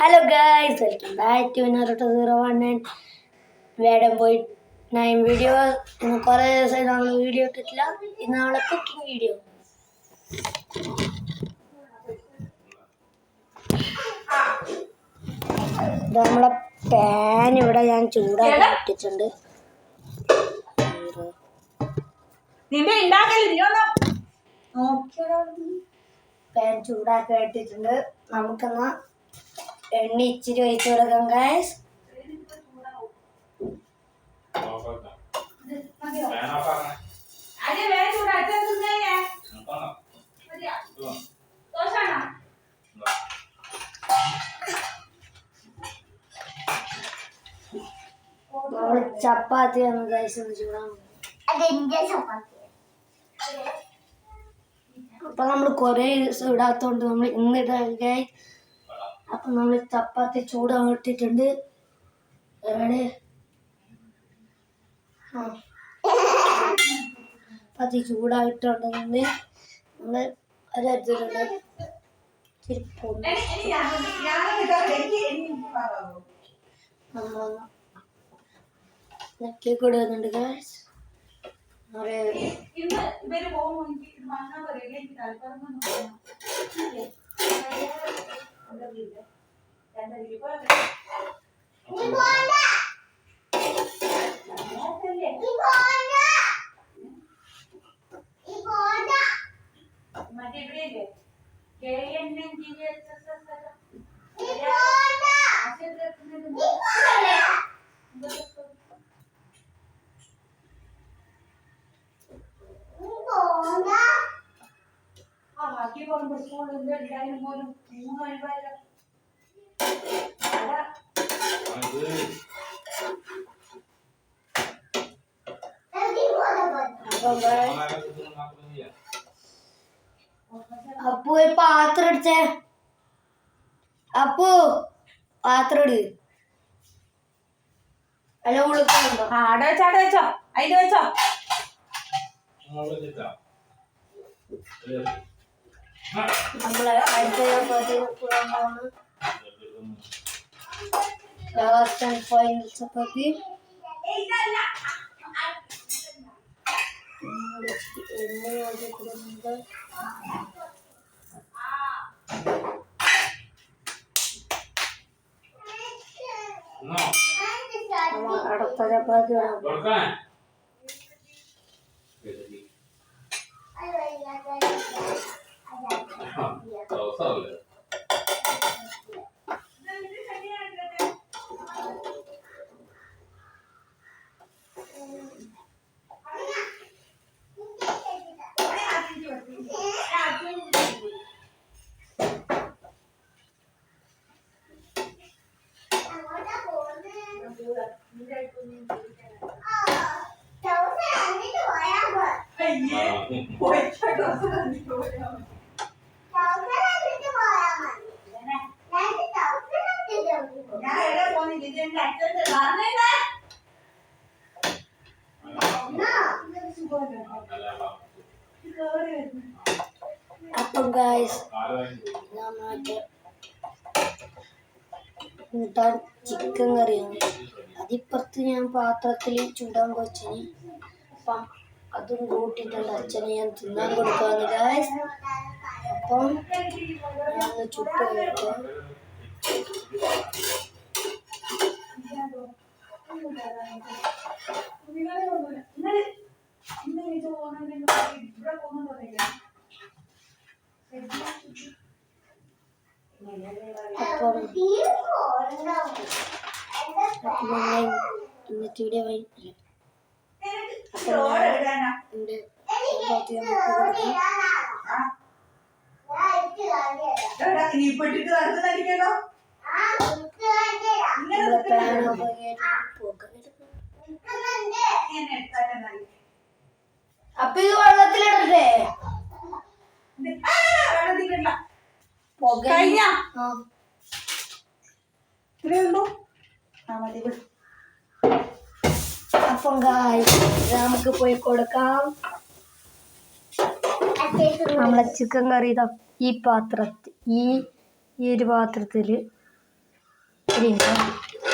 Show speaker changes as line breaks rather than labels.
Hello guys, welcome back to Naruto 019 വേടം പോയി 9 video. ഇന്ന് കുറേ ദിവസമായി നമ്മൾ വീഡിയോ ഇട്ടിട്ടില്ല. ഇന്ന് നമ്മളെ കുക്കിംഗ് വീഡിയോ. നമ്മളെ പാൻ ഇവിടെ ഞാൻ ചൂടാക്കി ഇട്ടിട്ടുണ്ട്. പാൻ ചൂടാക്കി ഇട്ടിട്ടുണ്ട്. നമുക്കെന്നാ എണ്ണ ഇച്ചിരി ഒഴിച്ചു കൊടുക്കാം ഗൈസ്. നമ്മള് ചപ്പാത്തി ആണ് ഗൈസ് ഒന്ന് ചൂടാൻ. അപ്പൊ നമ്മള് കൊറേ ദിവസം ഇടാത്തോണ്ട് നമ്മൾ ഇന്നിടാ. അപ്പൊ നമ്മള് ചപ്പാത്തി ചൂടാക്കിയിട്ടുണ്ട്. എവിടെ ചപ്പാത്തി ചൂടായിട്ടുണ്ടെങ്കിൽ നമ്മള് അരച്ചിട്ടുണ്ട്. നക്കി കൊടുക്കുന്നുണ്ട് ഗൈസ്. അപ്പു പാത്രം അടിച്ചേ. അപ്പു പാത്രം ഇട്. അല്ല ഉളുക്കുണ്ടോ?
ആടെ വെച്ചോ അതിൽ വെച്ചോ.
നമ്മള് അടുത്ത ലാസ്റ്റ് ആൻഡ് ഫൈനൽ ചപ്പാത്തി. എണ്ണ കൊടുക്കുന്നത് അടുത്ത ചപ്പാത്തി അപ്പം ഗൈസ് കൂട്ടാൻ ചിക്കൻ കറിയാണ്. അതിപ്പുറത്ത് ഞാൻ പാത്രത്തിൽ ചൂടാൻ വെച്ചിന്. അപ്പം അതും കൂട്ടിയിട്ടുണ്ട്. അച്ഛനെ ഞാൻ തിന്നാൻ കൊടുക്കാന്ന് ഗൈസ്. അപ്പം ഞാൻ ചുട്ട് കഴിക്കാം. അപ്പം ഇന്നത്തെ വീഡിയോ അപ്പൊ ഇത് വെള്ളത്തിലിടണ്ടേ? അപ്പം നമുക്ക് പോയി കൊടുക്കാം. നമ്മളെ ചിക്കൻ കറി ഈ പാത്രത്തിൽ ഈ ഒരു പാത്രത്തിൽ
ഒരു മിനിറ്റ്